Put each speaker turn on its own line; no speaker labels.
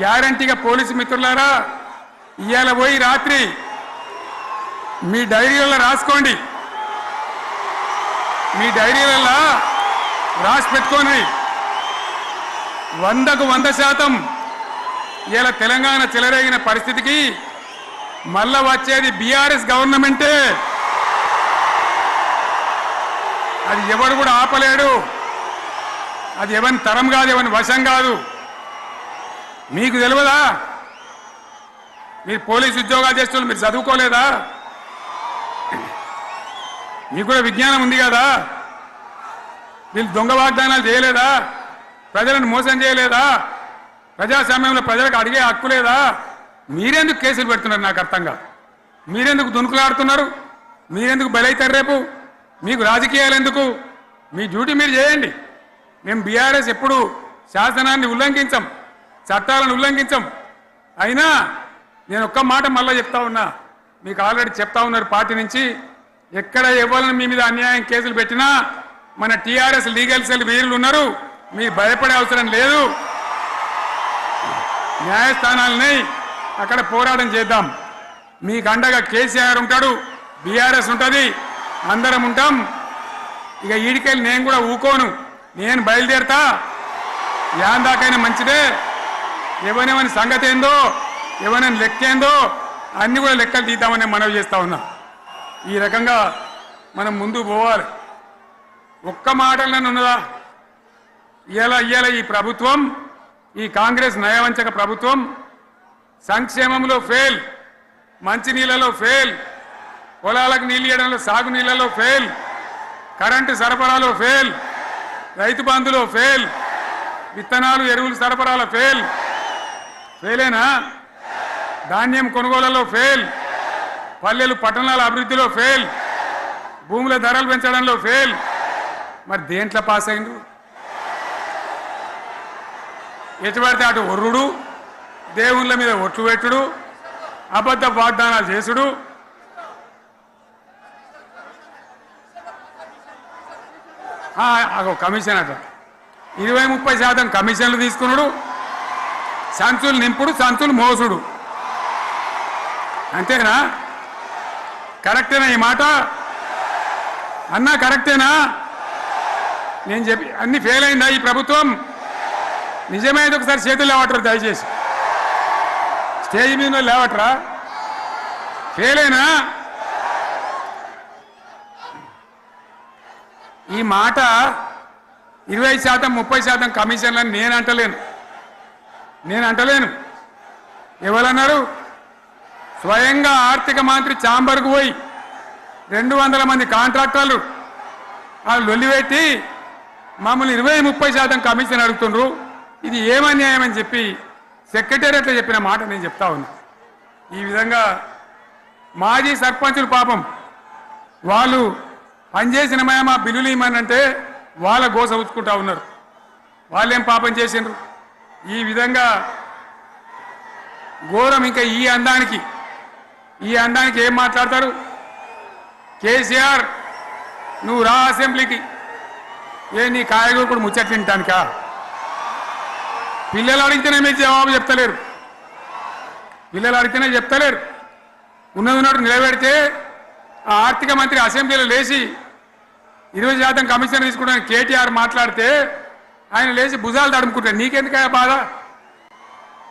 గ్యారంటీగా పోలీసు మిత్రులారా ఇయాల పోయి రాత్రి మీ డైరీలలో రాసుకోండి, మీ డైరీలలో రాసి పెట్టుకోండి. 100కు 100% ఇలా తెలంగాణ చెలరేగిన పరిస్థితికి మళ్ళా వచ్చేది బీఆర్ఎస్ గవర్నమెంటే. అది ఎవరు కూడా ఆపలేడు. అది ఎవరి తరం కాదు, ఎవరి వశం కాదు. మీకు తెలియదా? మీరు పోలీసు ఉద్యోగాలు చేస్తున్నారు, మీరు చదువుకోలేదా? మీకు కూడా విజ్ఞానం ఉంది కదా? వీళ్ళు దొంగ వాగ్దానాలు చేయలేదా? ప్రజలను మోసం చేయలేదా? ప్రజాస్వామ్యంలో ప్రజలకు అడిగే హక్కు లేదా? మీరెందుకు కేసులు పెడుతున్నారు? నాకు అర్థం కాదు. మీరెందుకు దునుకులాడుతున్నారు? మీరెందుకు బలైతారు? రేపు మీకు రాజకీయాలు ఎందుకు? మీ డ్యూటీ మీరు చేయండి. మేము బీఆర్ఎస్ ఎప్పుడు శాసనాన్ని ఉల్లంఘించం, చట్టాలను ఉల్లంఘించం. అయినా నేను ఒక్క మాట మళ్ళీ చెప్తా ఉన్నా, మీకు ఆల్రెడీ చెప్తా ఉన్నారు పార్టీ నుంచి, ఎక్కడ ఎవరిని మీ మీద అన్యాయం కేసులు పెట్టినా మన టీఆర్ఎస్ లీగల్ సెల్ వీరులు ఉన్నారు, మీరు భయపడే అవసరం లేదు. న్యాయస్థానాలని అక్కడ పోరాటం చేద్దాం. మీకు అండగా కేసీఆర్ ఉంటాడు, బీఆర్ఎస్ ఉంటుంది, అందరం ఉంటాం. ఇక ఈడికెళ్ళి నేను కూడా ఊకోను, నేను బయలుదేరతా. యాందాకైనా మంచిదే. ఎవరెవరి సంగతి ఏందో, ఎవరైనా లెక్క ఏందో అన్ని కూడా లెక్కలు తీద్దామని మనవి చేస్తా ఉన్నా. ఈ రకంగా మనం ముందుకు పోవాలి. ఒక్క మాటలను ఉన్నదా? ఇవాళ ఈ ప్రభుత్వం, ఈ కాంగ్రెస్ నయవంచక ప్రభుత్వం సంక్షేమంలో ఫెయిల్, మంచినీళ్ళలో ఫెయిల్, పొలాలకు నీళ్ళు ఇవ్వడంలో, సాగు నీళ్ళలో ఫెయిల్, కరెంటు సరఫరాలో ఫెయిల్, రైతు బంధులో ఫెయిల్, విత్తనాలు ఎరువులు సరఫరాలో ఫెయిలేనా? ధాన్యం కొనుగోళ్లలో ఫెయిల్, పల్లెలు పట్టణాల అభివృద్ధిలో ఫెయిల్, భూముల ధరలు పెంచడంలో ఫెయిల్. మరి దేంట్లో పాస్ అయిండు? ఎటు పడితే అటు ఒర్రుడు, దేవుళ్ళ మీద ఒట్లు పెట్టుడు, అబద్ధ వాగ్దానాలు చేసుడు. కమిషన్ అట 20-30% కమిషన్లు తీసుకున్నాడు, సంచులు నింపుడు, సంచులు మోసుడు. అంతేనా? కరెక్టేనా ఈ మాట? అన్నా కరెక్టేనా? నేను చెప్పి అన్ని ఫెయిల్ అయిందా ఈ ప్రభుత్వం? నిజమైతే ఒకసారి చేతులు లేవటరు దయచేసి. స్టేజ్ మీద లేవటరా? ఫెయిలేనా? ఈ మాట 20%-30% కమిషన్లని నేను అంటలేను. ఎవరన్నారు? స్వయంగా ఆర్థిక మంత్రి ఛాంబర్కు పోయి 200 మంది కాంట్రాక్టర్లు వాళ్ళు లొల్లిపెట్టి మమ్మల్ని 20-30% కమిషన్ అడుగుతుండ్రు, ఇది ఏమన్యాయమని చెప్పి సెక్రటేరియట్లో చెప్పిన మాట నేను చెప్తా ఉన్నా. ఈ విధంగా మాజీ సర్పంచులు పాపం వాళ్ళు పనిచేసిన మా బిల్లులు ఇమ్మనంటే వాళ్ళ గోస ఉచ్చుకుంటా ఉన్నారు. వాళ్ళేం పాపం చేసిండ్రు? ఈ విధంగా ఘోరం. ఇంకా ఈ అందానికి ఏం మాట్లాడతారు? కేసీఆర్ నువ్వు రా అసెంబ్లీకి, నీ కాయగూరకుడు ముచ్చట తింటానికా? పిల్లలు అడిగితేనే మీరు జవాబు చెప్తలేరు. ఉన్నట్టు నిలబెడితే ఆ ఆర్థిక మంత్రి అసెంబ్లీలో లేచి 20% కమిషన్ తీసుకోవడానికి కేటీఆర్ మాట్లాడితే ఆయన లేచి భుజాలు తడుముకుంటాడు. నీకెందుకయ్యా బాధ?